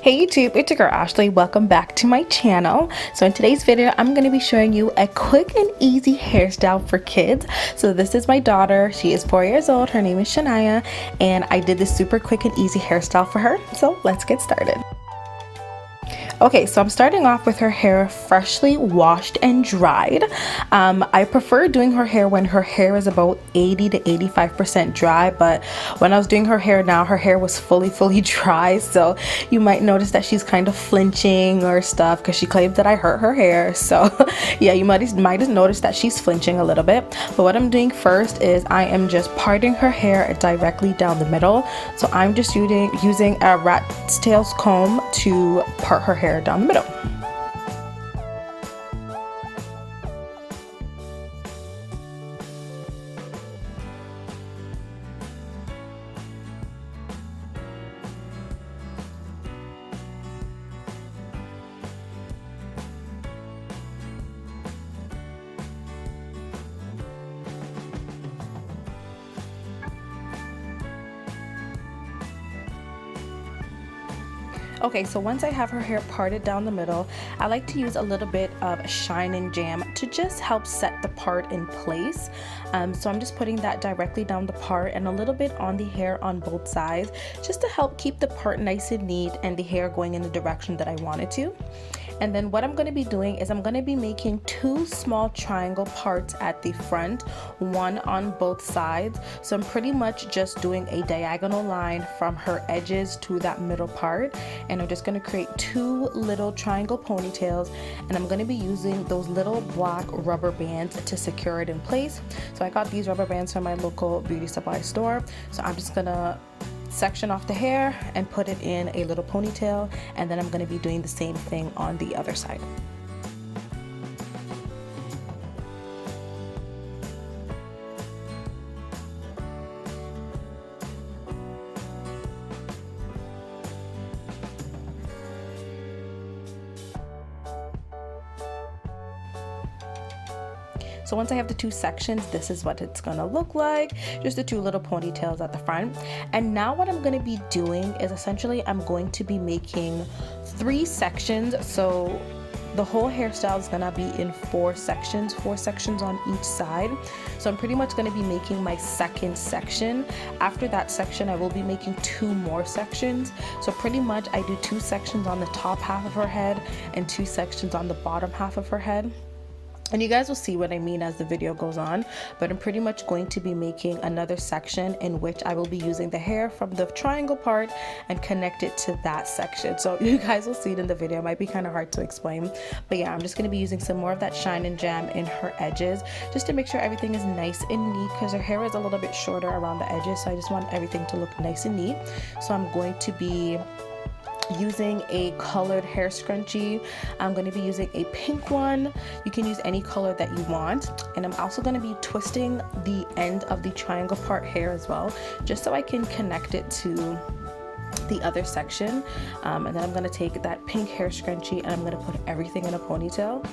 Hey YouTube, it's your girl Ashley. Welcome back to my channel. So in today's video, I'm going to be showing you a quick and easy hairstyle for kids. So this is my daughter. She is 4 years old. Her name is Shania, and I did this super quick and easy hairstyle for her. So let's get started. Okay, so I'm starting off with her hair freshly washed and dried. I prefer doing her hair when her hair is about 80 to 85% dry, but when I was doing her hair now, her hair was fully dry, so you might notice that she's kind of flinching or stuff because she claimed that I hurt her hair. So yeah, you might have noticed that she's flinching a little bit. But what I'm doing first is I am just parting her hair directly down the middle. So I'm just using a rat's tails comb to part her hair down the middle. Okay, so once I have her hair parted down the middle, I like to use a little bit of Shine and Jam to just help set the part in place. So I'm just putting that directly down the part and a little bit on the hair on both sides, just to help keep the part nice and neat and the hair going in the direction that I want it to. And then what I'm going to be doing is I'm going to be making two small triangle parts at the front, one on both sides. So I'm pretty much just doing a diagonal line from her edges to that middle part, and I'm just going to create two little triangle ponytails, and I'm going to be using those little black rubber bands to secure it in place. So I got these rubber bands from my local beauty supply store. So I'm just gonna section off the hair and put it in a little ponytail, and then I'm going to be doing the same thing on the other side. So once I have the two sections, this is what it's gonna look like, just the two little ponytails at the front. And now what I'm gonna be doing is essentially I'm going to be making three sections. So the whole hairstyle is gonna be in four sections on each side. So I'm pretty much gonna be making my second section. After that section, I will be making two more sections. So pretty much I do two sections on the top half of her head and two sections on the bottom half of her head. And you guys will see what I mean as the video goes on, but I'm pretty much going to be making another section in which I will be using the hair from the triangle part and connect it to that section. So you guys will see it in the video. It might be kind of hard to explain, but yeah, I'm just going to be using some more of that Shine and Jam in her edges just to make sure everything is nice and neat, because her hair is a little bit shorter around the edges, so I just want everything to look nice and neat. So I'm going to be using a colored hair scrunchie. I'm going to be using a pink one. You can use any color that you want. And I'm also going to be twisting the end of the triangle part hair as well, just so I can connect it to the other section. And then I'm going to take that pink hair scrunchie and I'm going to put everything in a ponytail.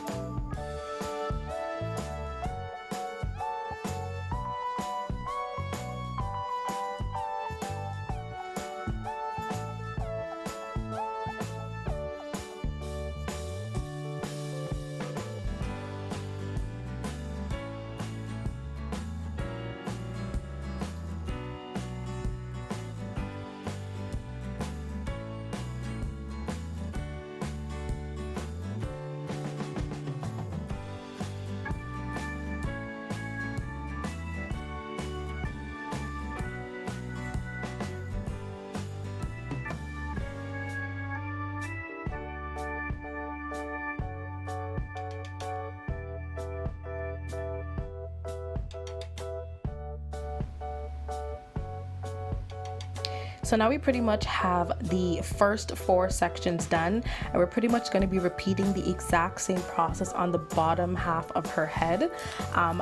So now we pretty much have the first four sections done, and we're pretty much going to be repeating the exact same process on the bottom half of her head.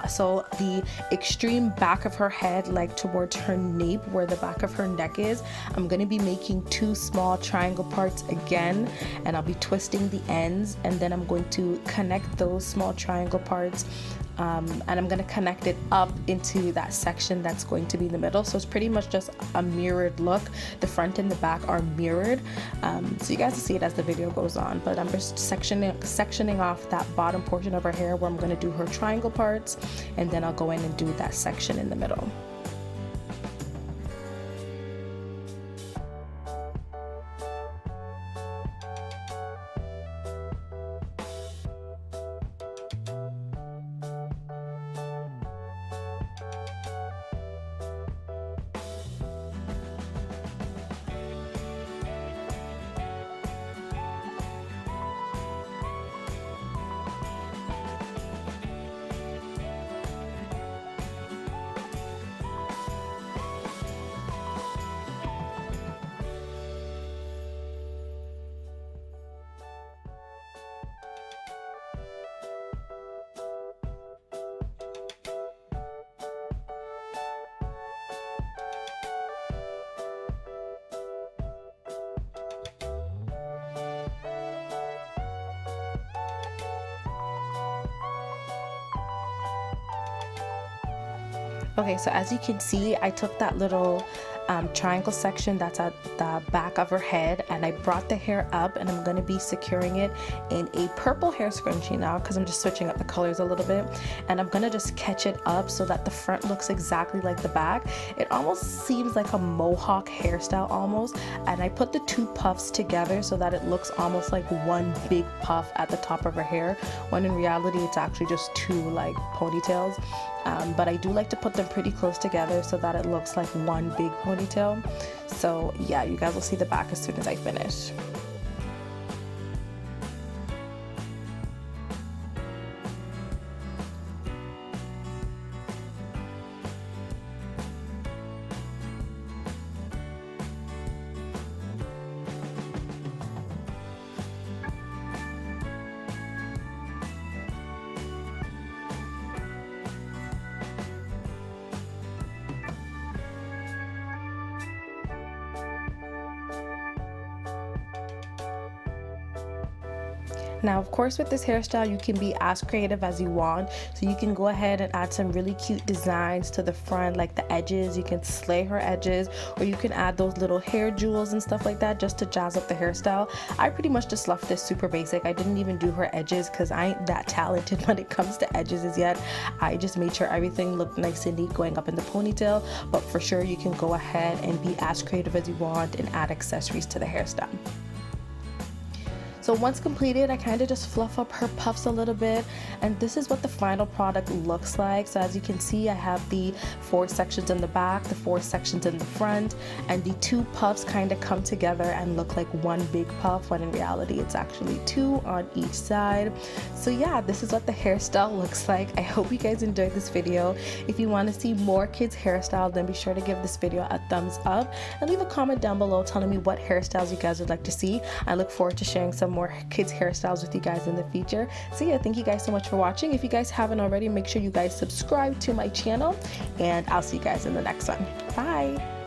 So the extreme back of her head, like towards her nape where the back of her neck is, I'm going to be making two small triangle parts again, and I'll be twisting the ends, and then I'm going to connect those small triangle parts and I'm going to connect it up into that section that's going to be in the middle. So it's pretty much just a mirrored look. The front and the back are mirrored, so you guys will see it as the video goes on, but I'm just sectioning off that bottom portion of her hair where I'm going to do her triangle parts, and then I'll go in and do that section in the middle. Okay, so as you can see, I took that little triangle section that's at the back of her head, and I brought the hair up, and I'm going to be securing it in a purple hair scrunchie now because I'm just switching up the colors a little bit, and I'm going to just catch it up so that the front looks exactly like the back. It almost seems like a mohawk hairstyle almost, and I put the two puffs together so that it looks almost like one big puff at the top of her hair, when in reality it's actually just two like ponytails. But I do like to put them pretty close together so that it looks like one big ponytail. So yeah, you guys will see the back as soon as I finish. Now, of course, with this hairstyle, you can be as creative as you want. So you can go ahead and add some really cute designs to the front, like the edges. You can slay her edges, or you can add those little hair jewels and stuff like that just to jazz up the hairstyle. I pretty much just left this super basic. I didn't even do her edges because I ain't that talented when it comes to edges as yet. I just made sure everything looked nice and neat going up in the ponytail, but for sure you can go ahead and be as creative as you want and add accessories to the hairstyle. So once completed, I kind of just fluff up her puffs a little bit, and this is what the final product looks like. So as you can see, I have the 4 sections in the back, the 4 sections in the front, and the 2 puffs kind of come together and look like one big puff, when in reality it's actually 2 on each side. So yeah, this is what the hairstyle looks like. I hope you guys enjoyed this video. If you want to see more kids hairstyles, then be sure to give this video a thumbs up and leave a comment down below telling me what hairstyles you guys would like to see. I look forward to sharing some more kids hairstyles with you guys in the future. So yeah, thank you guys so much for watching. If you guys haven't already, make sure you guys subscribe to my channel, and I'll see you guys in the next one. Bye.